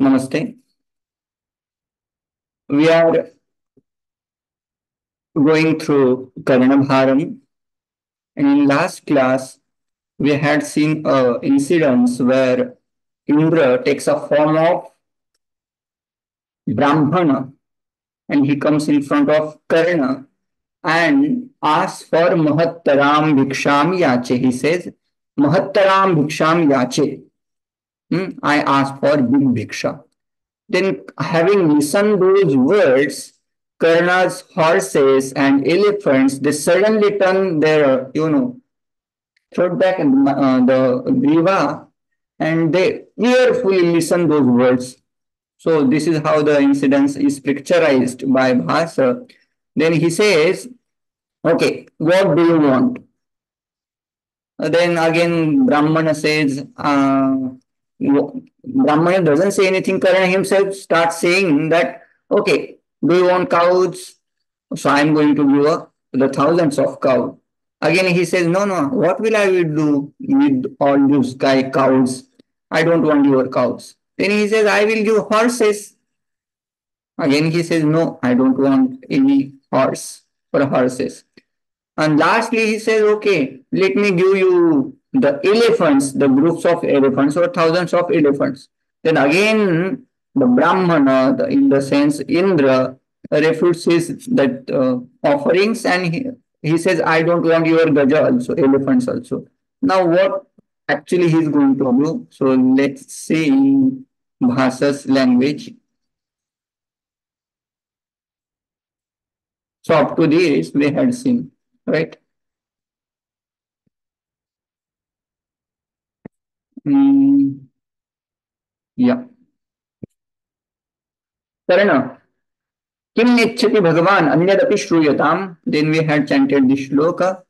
Namaste. We are going through Karnabharam, and in last class we had seen incidents where Indra takes a form of Brahmana and he comes in front of Karna and asks for Mahattaram Bhiksham Yache. He says, Mahattaram Bhiksham Yache. I ask for big Bhiksha. Then, having listened those words, Karna's horses and elephants, they suddenly turn their, throat back and the griva, and they earfully listen those words. So this is how the incident is picturized by Bhasa. Then he says, okay, what do you want? Then again, Brahmana says, Brahmana doesn't say anything. Karna himself starts saying that, okay, do you want cows? So I'm going to give the thousands of cows. Again, he says, no, no, what will I do with all those cows? I don't want your cows. Then he says, I will give horses. Again, he says, no, I don't want any horse or horses. And lastly, he says, okay, let me give you the elephants, the groups of elephants or thousands of elephants. Then again, the Brahmana, in the sense Indra, refutes his that offerings, and he says, I don't want your gaja also, elephants also. Now, what actually he's going to do? So let's see in Bhasa's language. So up to this, we had seen, right? Yeah. Karna, Kim Nichati Bhagavan Anyadapi Shruyataam. Then we had chanted this shloka.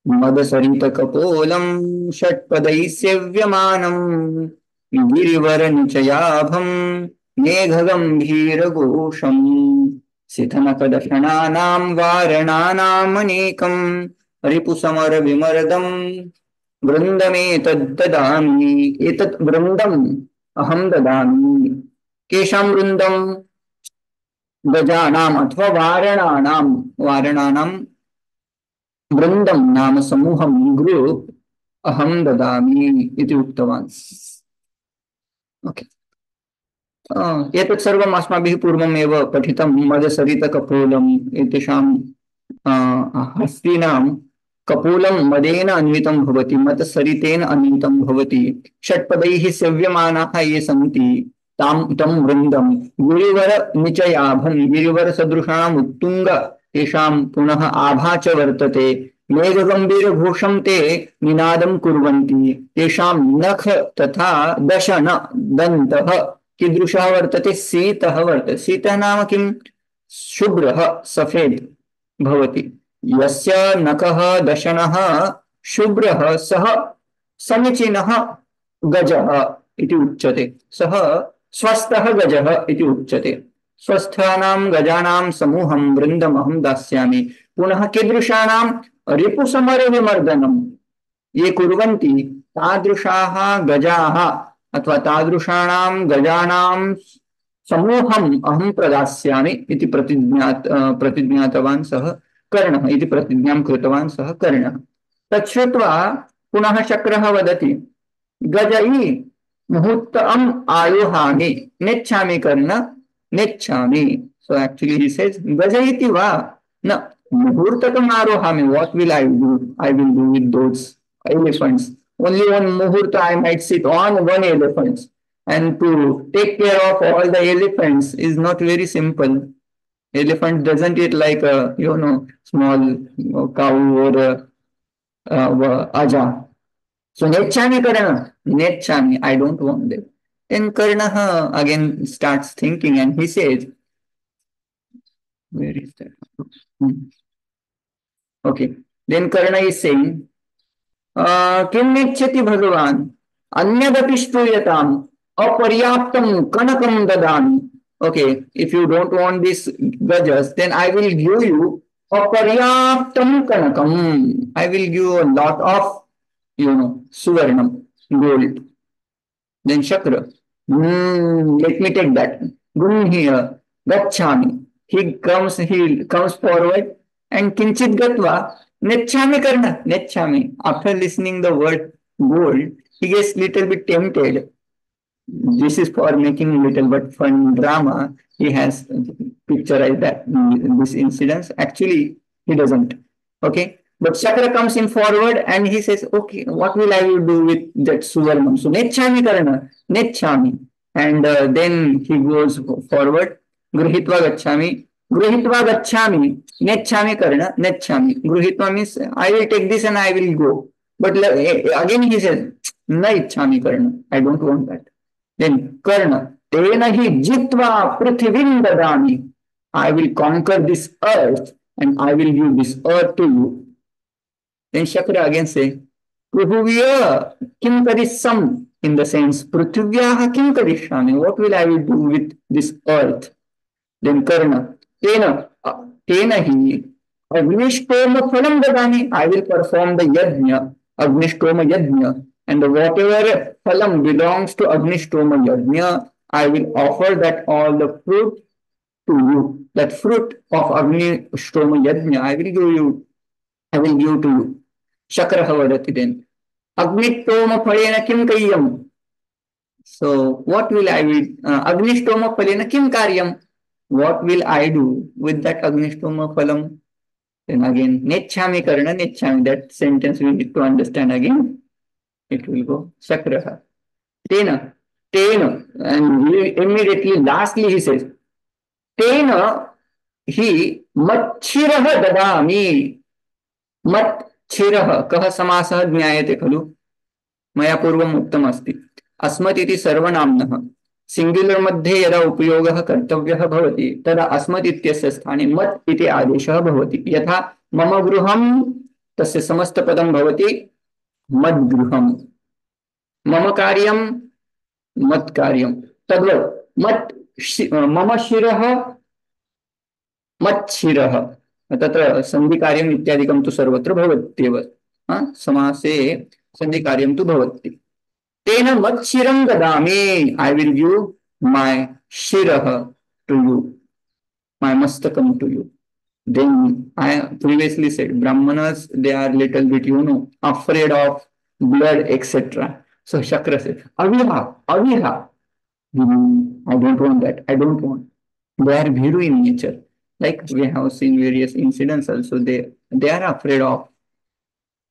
Madasarita Kapolam Shatpadai Sevyamanam Girivara Nichayabham Meghagambhira Gosham Sithanakadashananam Varananam Anekam Ripusamara Vimardam Vrindame Tadadami Etat Vrindam Aham Dadami Kesham Vrindam गजानाम अथवा वारणानाम वारणानाम वृंदम नाम समूहम group अहम ददामि इति उक्तवान् okay एतत् सर्वम् अस्माभिः पूर्वमेव पठितं मदसरितकपोलम् एतेषां हस्तीनां कपोलं मदेन अन्वितं भवति मत्सरितेन अन्वितं भवति षट्पदैः सेव्यमानाः ये सन्ति तं वृन्दं गिरिवर निचयाभं गिरिवर सदृशानाम् उत्तुंग तेषां पुनः आभा च वर्तते मेघगंभीर घोषं ते निनादं कुर्वन्ति तेषां नख तथा दशन दन्तः कीदृशः वर्तते सीतः वर्तते सीतः नाम किं शुभ्रः सफेद भवति यस्य नखः दशनः शुभ्रः सः समीचीनः गजः इति उच्यते सः स्वस्थः गजः इति उच्यते स्वस्थानां गजानां समूहं वृन्दमहं दास्यामि पुनः कीदृशानां रिपुसमरविमर्दनं ये कुर्वन्ति तादृशाः गजाः अथवा तादृशानां गजानां समूहम् अहं प्रदास्यामि इति प्रतिज्ञातवान् सः कर्णः इति प्रतिज्ञां कृतवान् सः कर्णः तच्छ्रुत्वा पुनः शक्रः वदति गजै मुहूर्तम आयुहामि नेच्छामि कर्ण नेच्छामि so actually he says गजयति वा न मुहूर्तकम् आरोहामि what will I will do with those elephants only one muhurta I might sit on one elephant and to take care of all the elephants is not very simple elephant doesn't eat like a small cow or aja so Nechami Karna, Nechami, I don't want them. Then Karna again starts thinking and he says, where is that? Okay. Then Karna is saying, Kim Nechati Bhagavan, Anyadapi Shtuyatam, Aparyaptam Kanakam Dadami. Okay, if you don't want these gajas, then I will give you Aparyaptam Kanakam. I will give you a lot of Suvarnam, gold. Then Shakra. Let me take that. Gun here. Gachami. He comes forward and kinchit gatva. Nechami karna. Nechami. After listening the word gold, he gets little bit tempted. This is for making little but fun drama. He has picturized that this incident. Actually, he doesn't. Okay. But Shakra comes in forward and he says, okay, what will I do with that Suvarnam? So, Nechami karana, Nechami. And then he goes forward, Gruhitva Gachami, Gruhitva Gachami, Nechami karana, Nechami. Gruhitva means I will take this and I will go. But again he says, Na Ichhami karana. I don't want that. Then Karna, Tena hi jitva prithivim dadami. I will conquer this earth and I will give this earth to you. Then Shakra again say, Prithuvya kim karissam, in the sense, Prithivyaha kim karishami. What will I will do with this earth? Then Karna, Tena hi Agnishtoma phalam dadami. I will perform the yajna, Agnishtoma yajna. And whatever phalam belongs to Agnishtoma yajna, I will offer that all the fruit to you. That fruit of Agnishtoma yajna, I will give to you. Shakra vadati then. Agnishtoma phalena kim karyam. So what will I will, Agnishtoma phalena kim karyam? What will I do with that Agnishtoma phalam? Then again, Nechami karana, Nechami. That sentence we need to understand again. It will go Shakraha. Tena. And immediately, lastly he says, Tena hi Matchiraha dadami. Matchiraha. Kaha samasah ज्ञायते खलु. मया पूर्वम् उक्तम् अस्ति. अस्मत् इति सर्वनाम्नः singular मध्ये यदा उपयोगः कर्तव्यः भवति तदा अस्मत् इत्यस्य स्थाने मत् इति आदेशः भवति. यथा मम गृहं तस्य समस्तपदं भवति मद्गृहम्. मम कार्यं मत्कार्यं. तद्वत् मम शिरः मच्छिरः. तत्र सन्धिकार्यम् इत्यादिकं तु सर्वत्र भवत्येव. समासे सन्धिकार्यं तु भवति. तेन मच्छिरं ददामि. I will give my shirah to you, my mastakam to you. Then I previously said Brahmanas, they are little bit, afraid of blood, etc. So Shakra said, Aviha. I don't want that. I don't want. They are bhiru in nature. Like we have seen various incidents also. They are afraid of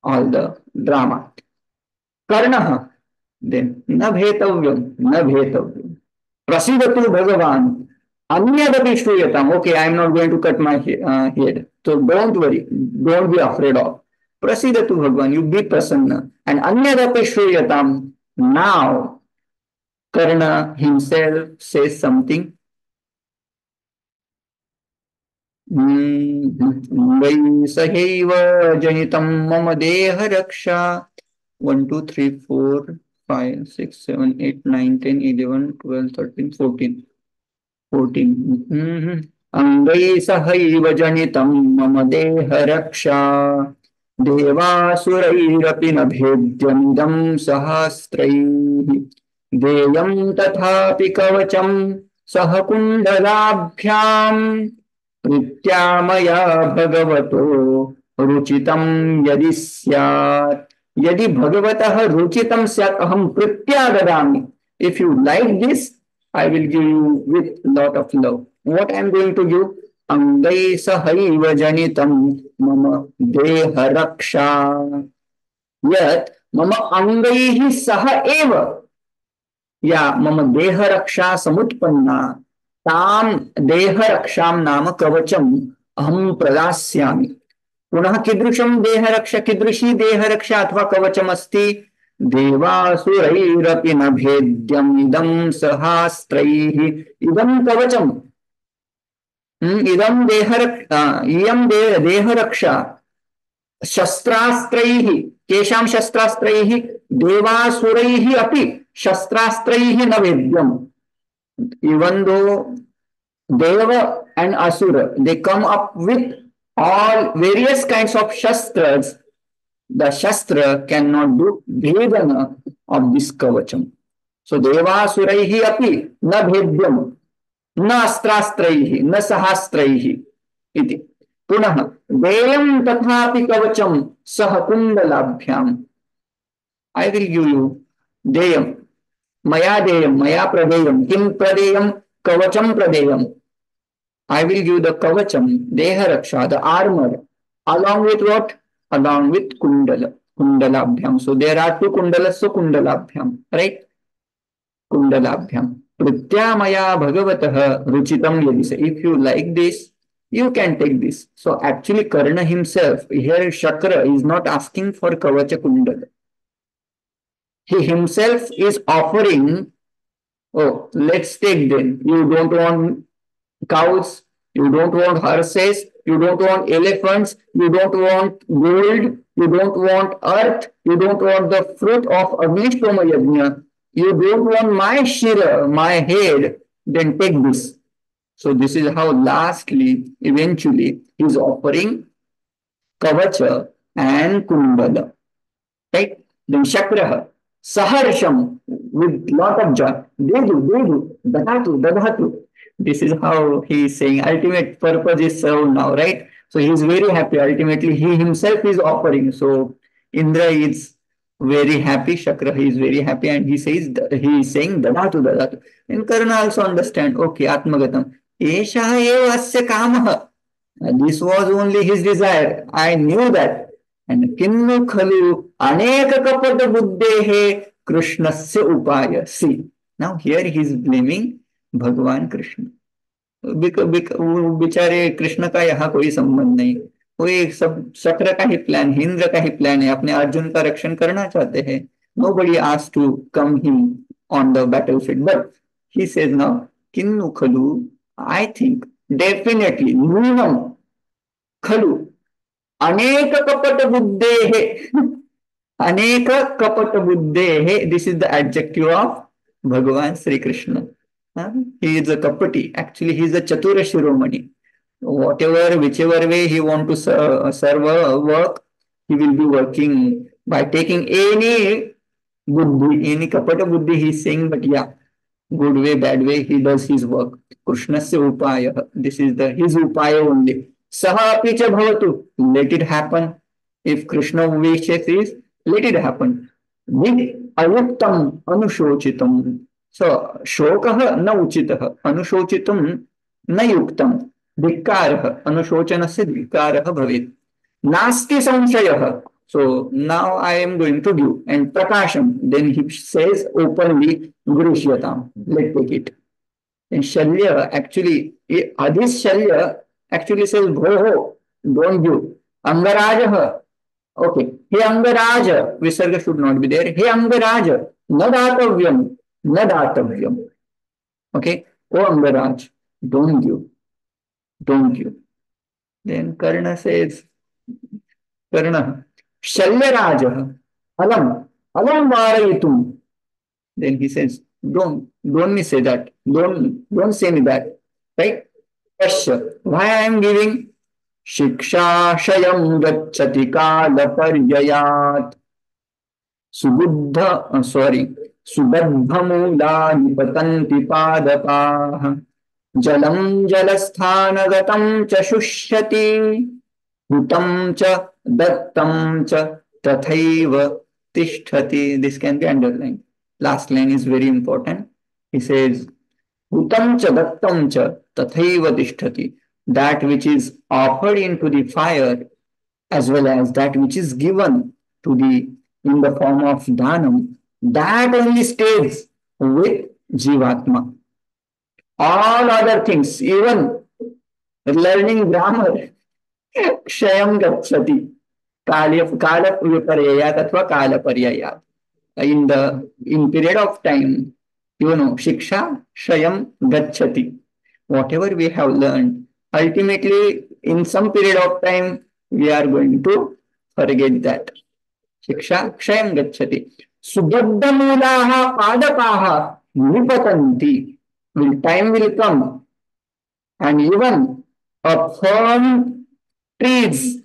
all the drama. Karnaha. Then na bhetavyam. Prasidatu Bhagavan. Anyadapi shruyatam. Okay, I am not going to cut my head. So don't worry. Don't be afraid of. Prasidatu Bhagavan. You be prasanna. And anyadapi shruyatam. Now, Karna himself says something. Vai sahaiva janitam mama deha raksha. 1, 2, 3, 4, 5, 6, 7, 8, 9, 10, 11, 12, 13, 14. 14. Angai sahaiva janitam mama deha raksha. देवासुरैरपि न भेद्यमिदं सहस्रैः. देयं तथापि कवचं सह कुण्डलाभ्यां. प्रीत्या मया भगवतो रुचितं यदि स्यात्. यदि भगवतः रुचितं स्यात् अहं प्रीत्या ददामि. If you like this, I will give you with lot of love. What I am going to give? Angai sahaiva janitam mama deha raksha. Yet mama angaihi saha eva. Ya mama deha raksha samutpanna. Tam deha raksham nama kavacham aham pradasyami. पुनः कीदृशं देहरक्षा. कीदृशी देहरक्षा अथवा कवचम अस्ति. देवासुरैरपि न भेद्यम् इदं सहस्रैः. इदं कवचम्. इदं इयं देहरक्षा शस्त्रास्त्रैः. केषां शस्त्रास्त्रैः. देवासुरैः अपि शस्त्रास्त्रैः न भेद्यम्. Even though Deva and Asura, they come up with all various kinds of shastras, the shastra cannot do vedana of this kavacham. सो देवासुरैः अपि न भेद्यम न अस्त्रास्त्रैः न सहास्त्रैः इति। पुनः देयं तथापि कवचम सह कुंडलाभ्याम। आई विल गिव यू देयम, मया देयम, मया प्रदेयम, किम प्रदेयम, कवचम प्रदेयम। I will give the kavacham, deha raksha, the armor, along with what? Along with kundala, kundalabhyam. So there are two kundalas, so kundalabhyam, right? Kundalabhyam. Prityamaya bhagavatah ruchitam yadisa. If you like this, you can take this. So actually Karna himself, here Shakra is not asking for kavacha kundala. He himself is offering, oh, let's take them. You don't want cows, you don't want horses, you don't want elephants, you don't want gold, you don't want earth, you don't want the fruit of Agnishtoma Yajna, you don't want my shira, my head, then take this. So this is how lastly, eventually, he is offering kavacha and kundala. Right? Then Shakraha, Saharsham, with lot of joy. Dedu, dadhatu. This is how he is saying. Ultimate purpose is served now, right? So he is very happy. Ultimately, he himself is offering. So Indra is very happy. Shakra is very happy, and he is saying dadhatu. And Karna also understand. Okay, Atmagatam. Esha eva asya kamaha. This was only his desire. I knew that. And kinnu khalu aneka kapata buddhehe krishnasya upaya. See, now here he is blaming भगवान कृष्ण। बेचारे कृष्ण का यहाँ कोई संबंध नहीं, कोई सब शक्र का ही प्लान, इंद्र का ही प्लान है, अपने अर्जुन का रक्षण करना चाहते हैं। Nobody asked to come him on the battlefield, but he says now, kinnu khalu, I think definitely nunam khalu अनेक कपट बुद्धेः अनेक कपट बुद्धेः, this is the adjective of Bhagavan Sri Krishna. He is a kapati, actually he is a chatura shiromani. Whatever, whichever way he want to serve work, he will be working by taking any buddhi, any kapata buddhi he is saying, but yeah, good way, bad way, he does his work. Krishnasya upaya, this is the his upaya only. Saha api cha bhavatu, let it happen. If Krishna wishes is, let it happen. Vid ayuktam anushochitam. So shokah na uchitah, anushochitam na yuktam. Dhikkarah, anushocanasya dhikkarah bhavit. Nasti samshayah. So now I am going to give. And prakasham, then he says openly, Gurushyatam, let's take it. And Shalya, actually, Adhis Shalya actually says, Bhoho, don't give. Angarajah, okay. He Angaraja, Visarga should not be there. He Angaraja, Nadatavyam, Nadatavyam. Okay. Oh Angaraj, don't give. Don't give. Then Karna says, Karna, Shalyaraja, Alam, Alam Varayitum. Then he says, don't me say that. Don't say me that. Right? Pasya. Why I am giving? Shiksha Shayam Gachati Kala Paryayat. Subadhamula Nipatanti Padapah. Jalam Jalasthanagatam Cha Shushyati. Hutam Cha Dattam Cha Tathaiva Tishtati. This can be underlined. Last line is very important. He says, Hutam cha dattam cha tathaiva tishtati. That which is offered into the fire as well as that which is given to the in the form of dhanam, that only stays with Jivatma. All other things, even learning grammar, Shayam Gachati, Kala Viparayat athva Kala Paryayat. In period of time, Shiksha Shayam Gachati. Whatever we have learned, ultimately in some period of time, we are going to forget that. Shiksha Shayam Gachati. Subadda Mulaha Padapaha Nipatanti. Time will come and even a firm trees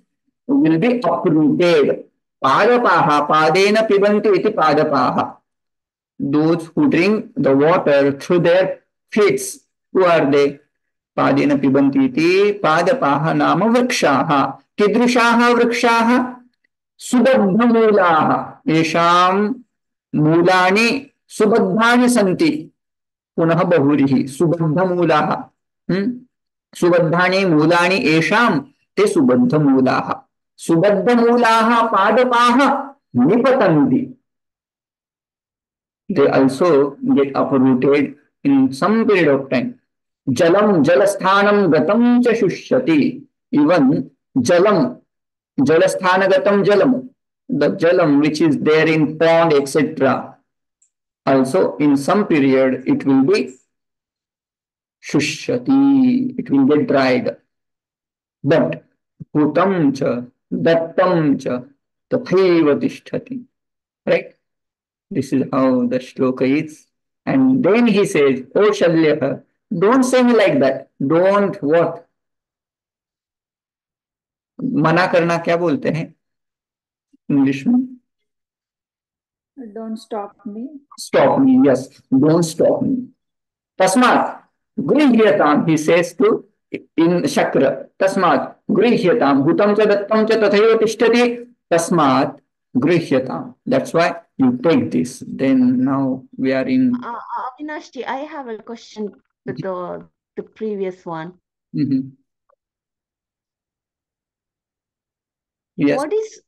will be uprooted. Padapaha, padena pibanti iti padapaha. those who drink the water through their feet. Who are they? पादेन पिबन्ति इति पादपाः नाम वृक्षाः कीदृशाः वृक्षाः सुबद्धमूलाः येषां मूलानि सुबद्धानि सन्ति पुनः बहुव्रीहि सुबद्धमूलाः सुबद्धानि मूलानि येषां ते सुबद्धमूलाः सुबद्धमूलाः पादपाः निपतन्ति they also get uprooted in some period of time. Jalam jalasthanam gatam cha shushyati. Even jalam jalasthanagatam jalam, the jalam which is there in pond etc. Also in some period it will be shushyati. It will get dried. But hutam cha dattam cha tathaiva tishtati. Right? This is how the shloka is. And then he says, Oh Shalya, don't say me like that. Don't what? मना करना क्या बोलते हैं English में? Don't stop me. Stop me, yes. Don't stop me. Tasmat, grihyatam, he says to in Shakra. Tasmat, grihyatam. Bhutam cha dattam cha tathaiva tishtati. Tasmat, grihyatam. That's why you take this. Then now we are in. Avinash, I have a question to the previous one. Yes. What is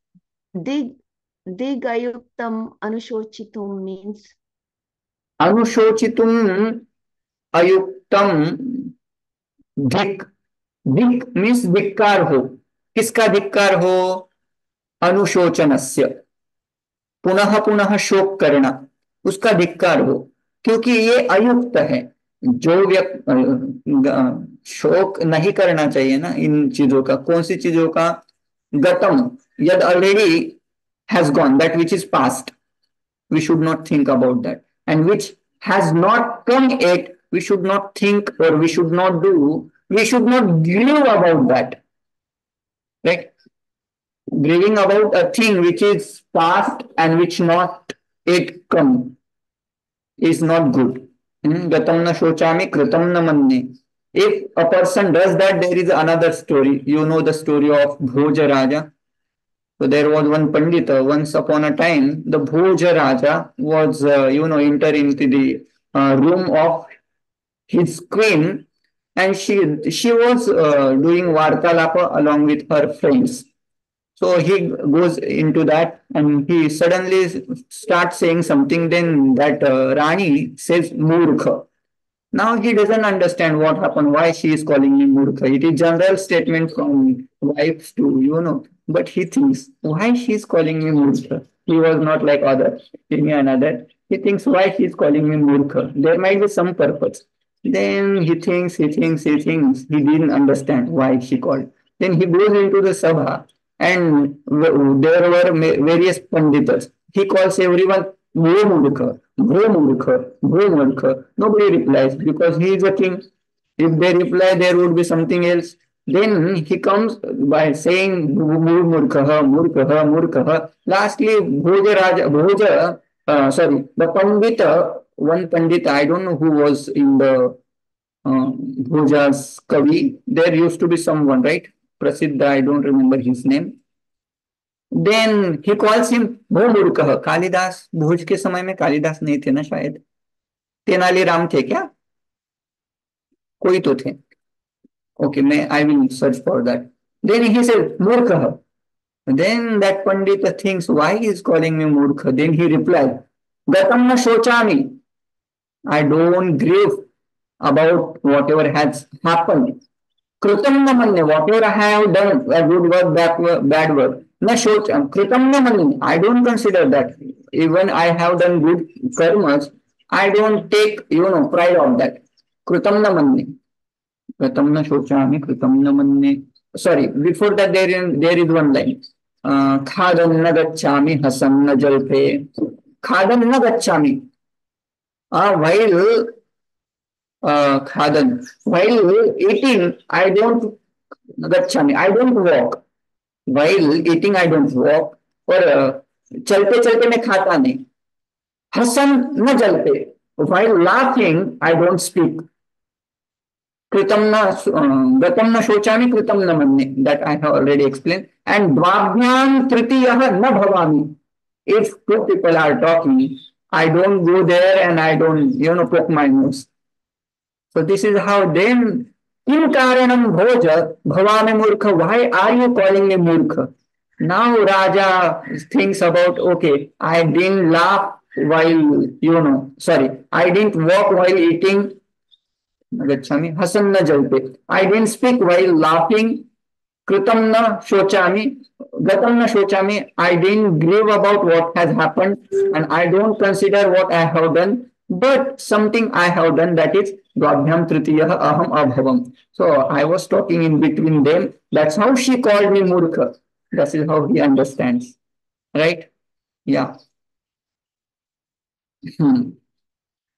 digayuktam anushochitum means? Anushochitum ayuktam धिक. धिक means धिक्कार हो. किसका धिक्कार हो? अनुशोचनस्य. पुनः पुनः शोक करना, उसका धिक्कार हो, क्योंकि ये अयुक्त है. जो शोक नहीं करना चाहिए ना इन चीजों का. कौन सी चीजों का? गतम, यद already has gone, that which is past, we should not think about that. And which has not come yet, we should not think or we should not do, we should not grieve about that. Right? Grieving about a thing which is past and which not yet come is not good. Gatam na shochami, kritam na manne. If a person does that, there is another story. You know the story of Bhoja Raja. So there was one Pandita. Once upon a time, the Bhoja Raja was, enter into the room of his queen, and she was doing Vartalapa along with her friends. So he goes into that and he suddenly starts saying something. Then that Rani says Murkha. Now he doesn't understand what happened, why she is calling him Murkha. It is general statement from wives to, but he thinks, why she is calling me Murkha? He was not like any another. He thinks, why she is calling me Murkha? There might be some purpose. Then he thinks. He didn't understand why she called. Then he goes into the sabha and there were various panditas. He calls everyone, Bho Murkha, Bho Murkha, Bho Murkha. Nobody replies because he is a king. If they reply, there would be something else. Then he comes by saying Murkha, Murkha, Murkha. Lastly, the Pandita, one Pandita, I don't know who was in the Bhoja's Kavi. There used to be someone, right? Prasiddha, I don't remember his name. Then he calls him Bho Murkha. Kalidas, Bhoj के समय में कालिदास नहीं थे ना शायद. तेनालीराम थे क्या? कोई तो थे. Okay, I will search for that. Then he said Murkha. Then that Pandita thinks, why he is calling me Murkha? Then he replied, Gatam na shochami. I don't grieve about whatever has happened. Kritam na manne, whatever I have done, a good work, bad work. Na shocham, kritam na manne, I don't consider that. Even I have done good karmas, I don't take, pride of that. Kritam na manne. Kritam na shochami, kritam na manne. Sorry, before that there is one line. Khadan na gacchami, hasan na jalpe. Khadan na gacchami. While eating, I don't walk. While eating, I don't walk. और चलते चलते मैं खाता नहीं. हसन न जलते, while laughing I don't speak. कृतं न गतं न शोचामि, कृतं न मन्ये, that I have already explained. And द्वाभ्यां तृतीयः न भवामि. If two people are talking, I don't go there and I don't, poke my nose. So this is how then Kim karanam bhoja bhavami murkha. Why are you calling me murkha? Now Raja thinks about, okay, I didn't laugh while, sorry, I didn't walk while eating. Gachami, hasan na jalte. I didn't speak while laughing. Kritam na shochami. Gatam na shochami. I didn't grieve about what has happened and I don't consider what I have done, but something I have done, that is Dvabhyam Tritiyah Aham Abhavam. So I was talking in between them. That's how she called me Murkha. That is how he understands. Right? Yeah.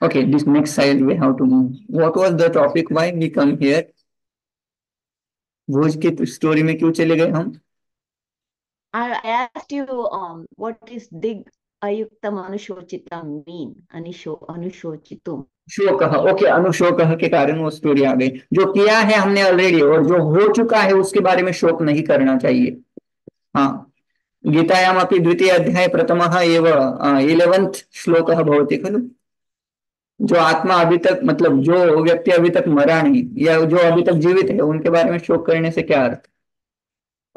Okay, this next slide we have to move. What was the topic? Why we come here? भोज की story में क्यों चले गए हम? I asked you what is dig ayuktam anushocitam mean? Anushocitum. शोक, okay, अनुशोक के कारण वो स्टोरी आ गई. जो किया है हमने ऑलरेडी और जो हो चुका है उसके बारे में शोक नहीं करना चाहिए. हाँ, गीतायाम अपनी द्वितीय अध्याय प्रथमः एव 11th श्लोकः भवति खलु. जो आत्मा अभी तक, मतलब जो व्यक्ति अभी तक मरा नहीं या जो अभी तक जीवित है, उनके बारे में शोक करने से क्या अर्थ?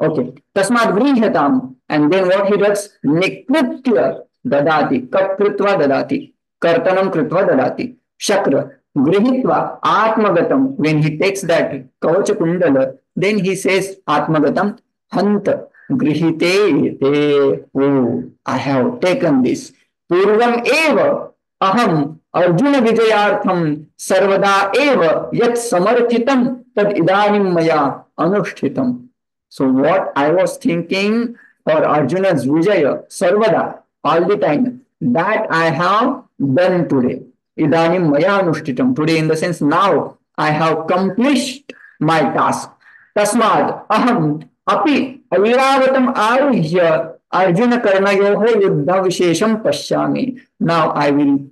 ओके, तस्मात् गृह्यताम्. And then what he does? निकृत्य ददाति, कट कृत्वा ददाति, कर्तनं कृत्वा ददाति. शक्र गृहीत्वा आत्मगतम, when he takes that कवच कुंडल, then he says आत्मगतम हंत गृहीते ते. Oh, I have taken this. पूर्वम एव अहम अर्जुन विजयार्थम सर्वदा एव यत् समर्थितम तद इदानीं मया अनुष्ठितम. So what I was thinking for Arjuna's Vijaya Sarvada, all the time, that I have done today. Idanim maya anushtitam. Today, in the sense, now I have accomplished my task. Tasmad aham api aviravatam aruhya Arjuna karnayoho yuddha vishesham pashyami. Now I will,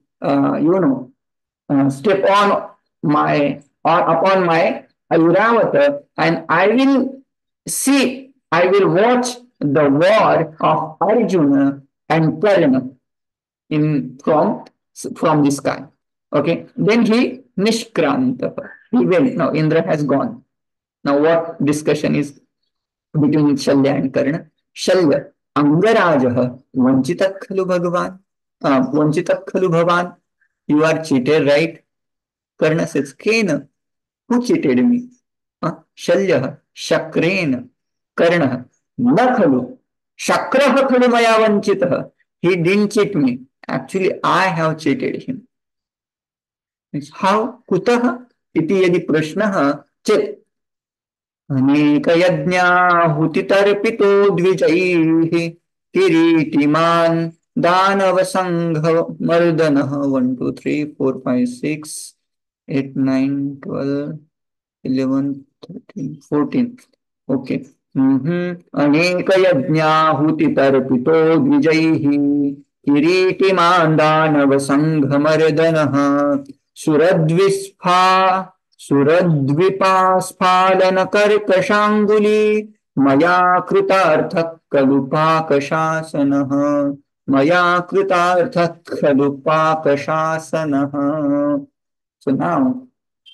step on my, or upon my Aviravata, and I will see, I will watch the war of Arjuna and Karna from the sky. Okay, then he Nishkranta. He went. Now Indra has gone. Now what discussion is between Shalya and Karna? Shalya, Angarajah, Vanchitak khalu Bhagavan, Vanchitak khalu Bhavan. You are cheated, right? Karna says, Kena, who cheated me? शल्यः शक्रेण कर्णः न खलु शक्रः खलु मया वंचितः. He didn't cheat me. Actually, I have cheated him. How? कुतः इति यदि प्रश्नः चेत् अनेक यज्ञाहुतितर्पितो द्विजैः किरीटिमान् दानव संघ मर्दनः. 1 2 3 4 5 6 8 9 12 11 13 14. Okay. अनेक यज्ञाहुति तर्पितो द्विजैः किरीटिमान् दानव संघमर्दनः सुरद्विपास्फालन कर्कशाङ्गुली मया कृतार्थः खलु पाकशासनः. मया कृतार्थः खलु पाकशासनः. So now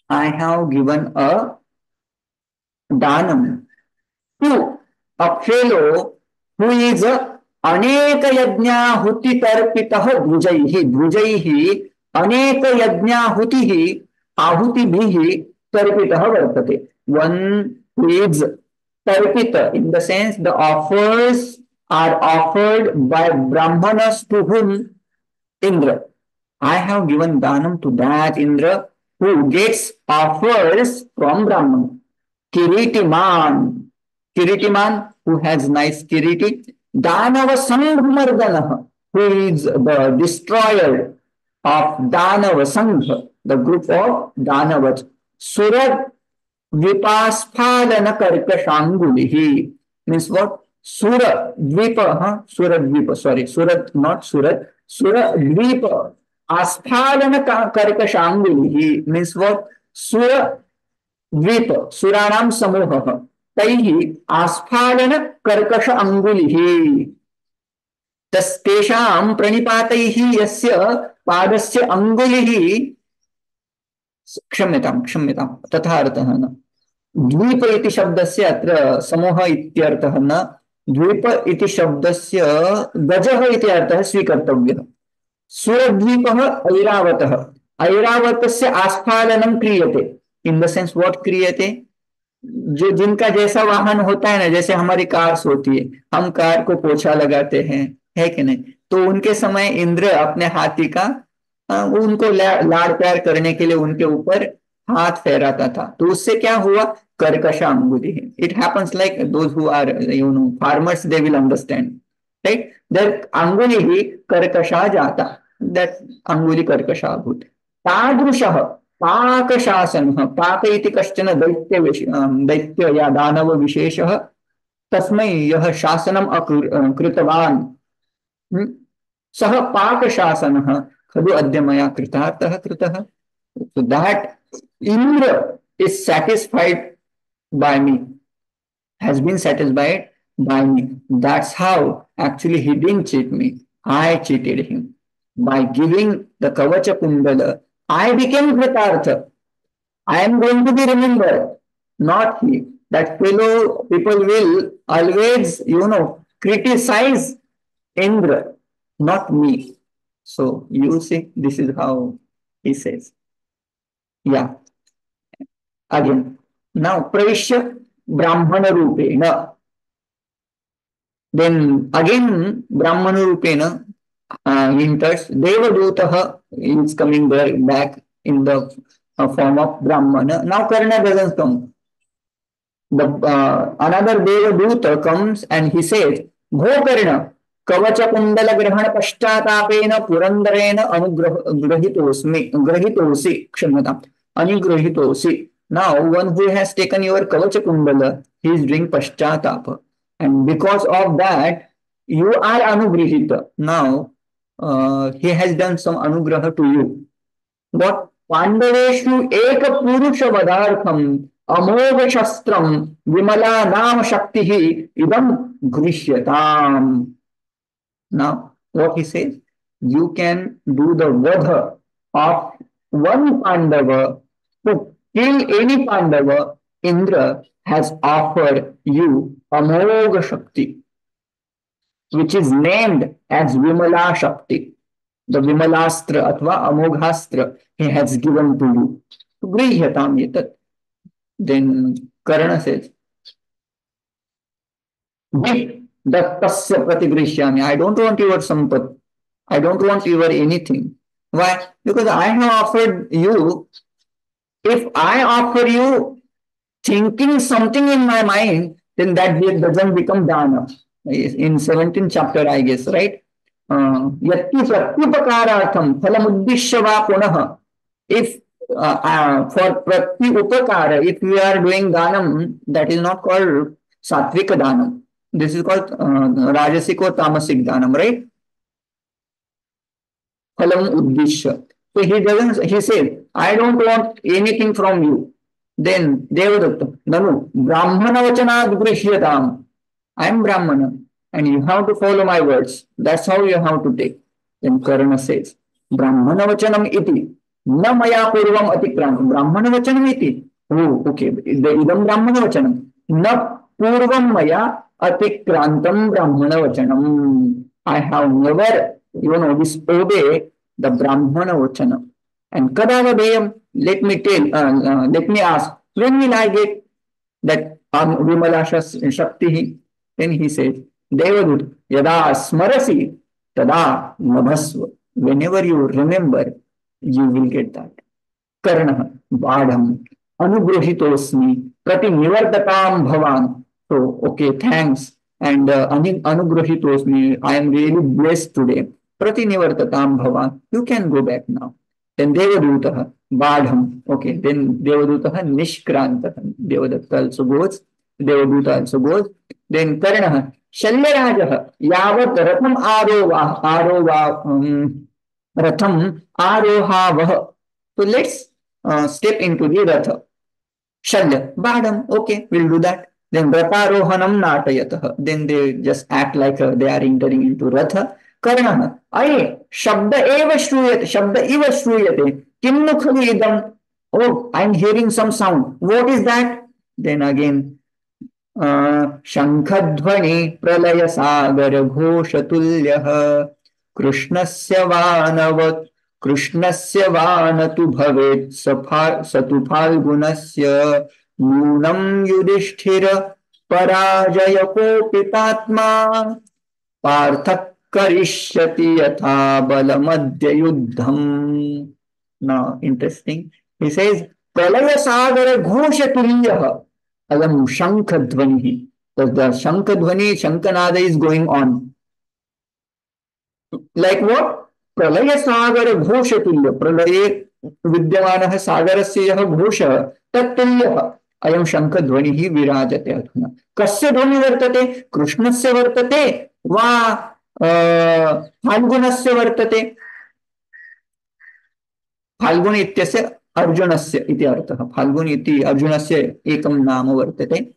I have given a danam to a fellow who is अनेक यज्ञाहुति तर्पितः द्विजैः. द्विजैः अनेक यज्ञाहुतिः आहुतिभिः तर्पितः वर्तते. One who is tarpita, in the sense the offers are offered by brahmanas to whom? Indra. I have given danam to that Indra who gets offers from Brahman. Kiritiman. Kiritiman, who has nice kiriti. Danava Sanghamardana, who is the destroyer of Danava Sangha, the group of Danavas. Surat Vipasphalana Karkashangulihi. Means what? Surat Dvipa, Surat Dvipa, sorry, Surat, not Surat. सुरद्वीप आस्फालन कर्कशाङ्गुलिः means what? सुरद्वीप सुराणां समूहः तैः आस्फालन कर्कश अंगुलिः तेषां प्रणिपातैः यस्य पादस्य अंगुलिः क्षम्यतां तथा अर्थः न द्वीप इति शब्दस्य अत्र समूह इत्यर्थः न द्वीप इति शब्दस्य गजः इति अर्थः स्वीकर्तव्यः। सुरद्वीपः ऐरावतः ऐरावतस्य आस्फालनं क्रियते इन द सेंस व्हाट क्रियते? जो जिनका जैसा वाहन होता है ना, जैसे हमारी कार्स होती है, हम कार को पोछा लगाते हैं, है कि नहीं? तो उनके समय इंद्र अपने हाथी का उनको लाड़ प्यार करने के लिए उनके ऊपर हाथ फेराता था, तो उससे क्या हुआ? कर्कशा अंगुली। It happens like those who are farmers, they will understand, right? There अंगुली ही कर्कशा जाता, दैट अंगुली कर्कशा भूत। तादृशः पाकशासनः, पाक इति कश्चन दैत्य या दानव विशेषः, तस्मै यः शासनम् कृतवान् सः पाकशासनः खलु अद्य मया कृतार्थः कृतः। So that Indra is satisfied by me, has been satisfied by me. That's how actually he didn't cheat me. I cheated him. By giving the Kavacha Kundala, I became Kritartha. I am going to be remembered, not he. That fellow people will always, criticize Indra, not me. So you see, this is how he says. Yeah. Again, now Pravishya Brahmana Rupena. Then again Brahmana Rupena enters. Devadutaha is coming back in the form of Brahmana. Now Karna doesn't come. Another Devaduta comes and he says, Gokarna Kavacha Kundala Grahana Pashtatapena Purandarena Grahitosi Kshamata Anugrahitosi. Now one who has taken your Kavacha Kundala, he is doing Pashtatapa. And because of that, you are Anugrahita. Now he has done some Anugraha to you. What? Pandaveshu Eka Purusha Vadartham Amogha Shastram Vimala Nam Shaktihi Idam Grishyatam. Now, what he says, you can do the vadha of one Pandava to kill any Pandava. Indra has offered you Amogha Shakti, which is named as Vimala Shakti. The Vimalastra Athva Amoghastra he has given to you. Grihyatam yatat. Then Karna says, Dattasya pratigrishyami. I don't want your sampat. I don't want your anything. Why? Because I have offered you. If I offer you thinking something in my mind, then that doesn't become dana. In 17th chapter, I guess, right? Yatti pratyupakaratham phalamuddishya va punah. If for pratyupakara, if we are doing danam, that is not called satvika danam. This is called rajasic or tamasic danam, right? Phalam uddishya. So he says, I don't want anything from you. Then Devadatta, Nanu, Brahmana vachanad grishyatam. I am Brahmana and you have to follow my words. That's how you have to take. Then Karna says, Brahmana vachanam iti. Na maya purvam atikrantam. Brahmana vachanam iti. Oh, okay. Idam Brahmana vachanam. Na purvam maya atikrantam Brahmana vachanam. I have never, disobeyed the Brahmana vachanam. And kadavadeyam, let me ask, when will I get that Vimala Shakti? Then he says, Devadut, yada smarasi, tada nabhasva. Whenever you remember, you will get that. Karna, Badham, Anugrahitosmi, Prati Nivartatam Bhavan. So, okay, thanks. And Anugrahitosmi, I am really blessed today. Prati Nivartatam Bhavan. You can go back now. Then Devadutaha, Badham. Okay, then Devadutaha, Nishkranta. Devadatta also goes. Devaduta also goes. Then Karna, शल्यराजः यावत् रथम् रथम् आरोहावः. So let's step into the ratha. Shalya, Badam, okay, we'll do that. Then Ratharohanam Natayatah. Then they just act like they are entering into Ratha. Karnah, Aye, Shabda eva Shruyate, Shabda eva Shruyate, Kim nu khali idam. Oh, I'm hearing some sound. What is that? Then again, शङ्खध्वनि प्रलयसागरघोषतुल्यः कृष्णस्य वानव कृष्णस्य वान तु भवेत् स तु फाल्गुनस्य नूनं युधिष्ठिर पराजय कोपितात्मा पार्थः करिष्यति यथा बलमद्य युद्धम्. Now, interesting. He says, प्रलय सागर घोषतुल्यः Alam Shankadvani. The Shankadvani, Shankanada is going on. Like what? Pralaya Sagara Ghosha Tulya. Pralaye Vidyamanaha Sagarasya yaha Ghosha Tattulyaha. Ayam Shankadvanihi Virajate Adhuna. Kasya Dhvani Vartate? Krishnasya Vartate? Va Phalgunasya Vartate? Phalgun इत्यस्य अर्जुनस्य इति अर्थः. फाल्गुन इति अर्जुनस्य एकं नाम वर्तते.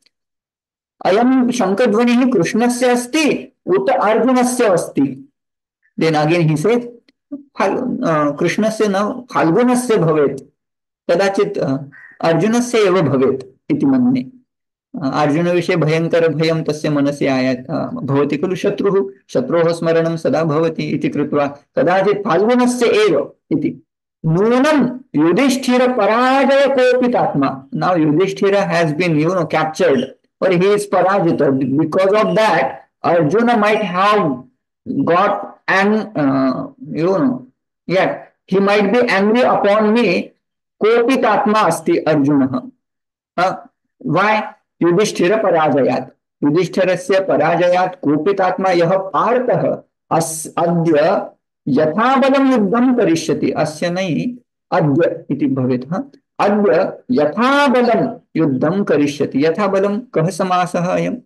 अयं शङ्खध्वनिः कृष्णस्य अस्ति उत अर्जुनस्य अस्ति. देन् अगेन् हि सेड् कृष्णस्य न फाल्गुनस्य भवेत्, कदाचित् अर्जुनस्य एव भवेत् इति मन्ये. अर्जुनविषये भयङ्कर भयं तस्य मनसि भवति खलु. शत्रोः स्मरणं सदा भवति इति कृत्वा कदाचित् फाल्गुनस्य एव इति. Nunam Yudhishthira Parajaya Kopitatma. Now Yudhishthira has been, captured, or he is Parajita. Because of that, Arjuna might have got he might be angry upon me. Kopitatma asti Arjuna. Why? Yudhishthira Parajayat. Yudhishthirasya Parajayat Kopitatma Yaha Partah Adya यथा बलम युद्धम करिष्यति. अस्य नहीं अद्य इति भवेत्. अद्य यथा बलम युद्धम करिष्यति. यथा बलम कः समासः अयम्?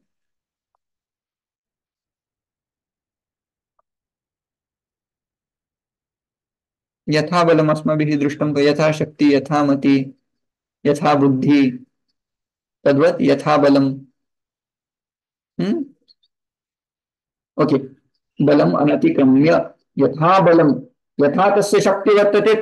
यथा बलम अस्माभिः दृष्टं. यथा शक्ति, यथा मति, यथा बुद्धि, तद्वत् यथा बलम. ओके. बलम अनतिक्रम्य यथा बलम, यथा तस्य शक्ति वर्तते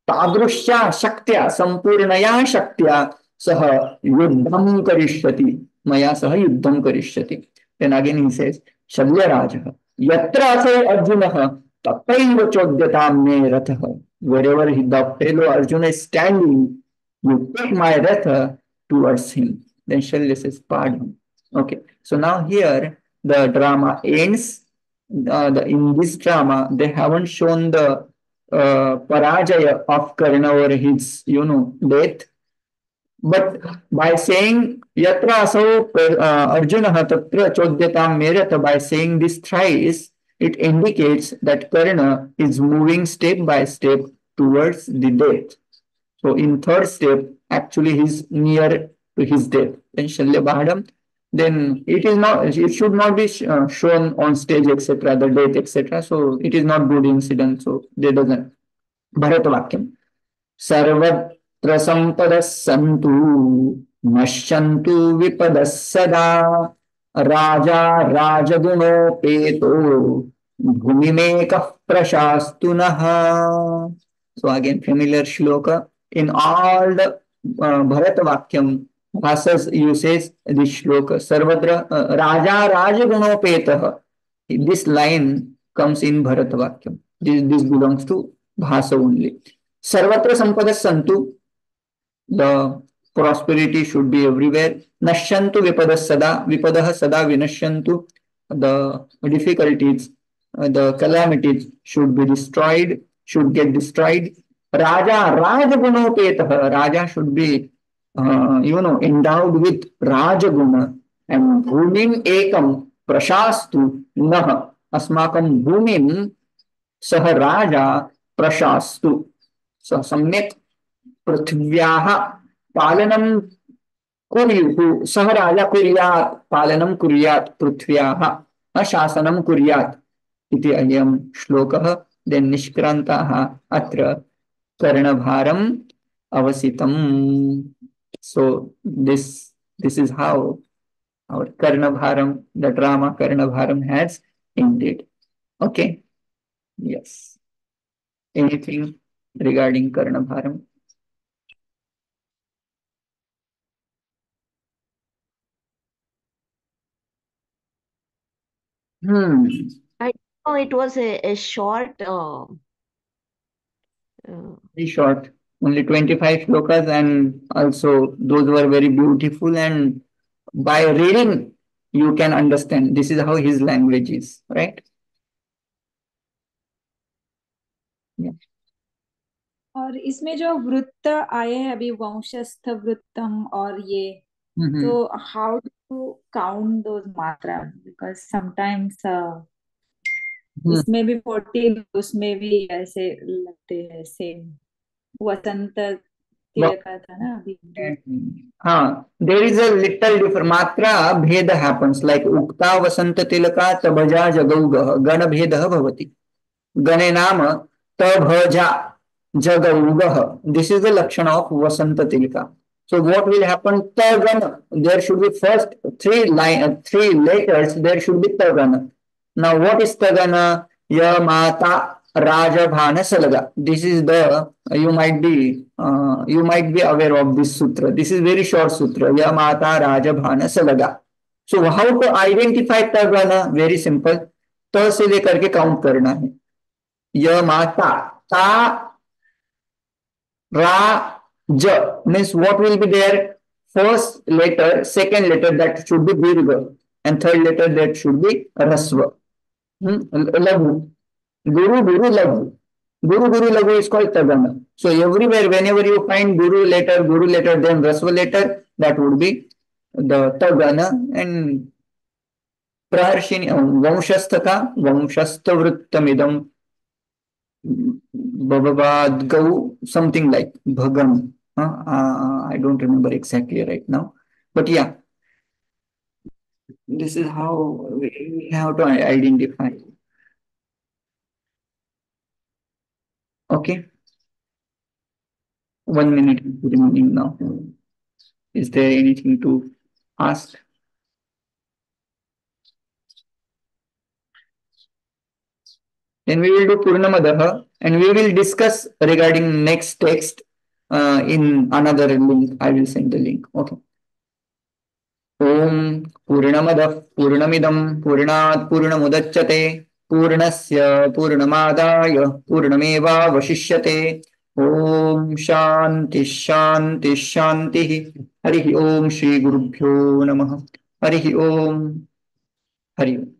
तादृश्या शक्त्या संपूर्णया शक्त्या सह युद्धं करिष्यति. मया सह युद्धं करिष्यति. Then again he says, शल्यराजः यत्र असौ अर्जुनः तत्रैव चोद्यतां मे रथः. Wherever the fellow Arjuna is standing, you take my rath towards him. Then Shalya says, pardon. Okay. So now here the drama ends. In this drama, they haven't shown the parajaya of Karna or his, death. But by saying yatra asau Arjuna tatra chodyatam merata, by saying this thrice, it indicates that Karna is moving step by step towards the death. So in third step, actually he's near to his death. Then Shalya Bahadam. Then it should not be shown on stage, etc., the death, etc. So it is not good incident. So they doesn't. Bharatavakyam. Sarvatra sampadas santu nashyantu vipadas sada raja rajagunopeto bhumimekah prashastunaha. So again, familiar shloka. In all the Bharatavakyam Bhasa's uses this shloka. Sarvatra Raja Rajagunopetah. This line comes in Bharatavakyam. This belongs to Bhasa only. Sarvatra Sampadas Santu. The prosperity should be everywhere. Nashyantu Vipadas Sada. Vipadah Sada Vinashyantu. The difficulties, the calamities should be destroyed, should get destroyed. Raja Rajagunopetah. Raja should be endowed with Rajaguna. And Bhumim Ekam Prashastu Naha. Asmakam Bhumim Saha Raja Prashastu. So Samyak Prithvyaha Palanam Kuryuhu. Saha Raja Kuryat Palanam Kuryat Prithvyaha. शासनं कुर्यात् इति अयं श्लोकः. Then निष्क्रान्ताः अत्र कर्णभारम् अवसितम्. सो this is how our Karnabharam, the drama Karnabharam has ended. Okay. Yes. Anything regarding Karnabharam? I know it was a short Very short, only 25 shlokas, and also those were very beautiful. And by reading, you can understand. This is how his language is, right? Yeah. और इसमें जो वृत्त आए हैं अभी, वंशस्थ वृत्तम और ये, तो हाउ टू काउंट दोज मात्रा, बिकॉज समटाइम्स इसमें भी 14, उसमें भी ऐसे लगते हैं सेम. वसंत तिलका था ना अभी. There is a little different. Matra bheda happens, like ukta vasanta tilaka tabhaja jagaugah gana bhedah bhavati. Gane nama tabhaja jagaugah. This is the lakshana of vasanta tilaka. So what will happen? Tagana. There should be first three letters. There should be tagana. Now what is tagana? Yamata Rajabhana Salaga. This is the you might be aware of this sutra. This is very short sutra. Yamata Rajabhana Salaga. So how to identify tagana? Very simple. त से लेकर के count करना है. यमाता ता ra ja means what will be there? First letter, second letter, that should be dirgha, and third letter, that should be rasva. Laghu. Guru Guru Laghu. Guru Laghu is called tagana. So everywhere, whenever you find Guru letter, then rasva letter, that would be the tagana. And praharshini vanshastha vanshasthavrittamidam bhavavad gau, something like bhagam. I don't remember exactly right now, but yeah, this is how we have to identify. Okay, 1 minute remaining now. Is there anything to ask? Then we will do Purnamadaha, and we will discuss regarding next text in another link. I will send the link. Okay. Om Purnamadah Purnamidam Purnat Purnamudachyate Purnasya Purnamadaya Purnameva Vashishyate. Om Shanti Shanti Shanti. Harihi Om Shri Gurubhyo Namaha. Harihi Om. Hari Om.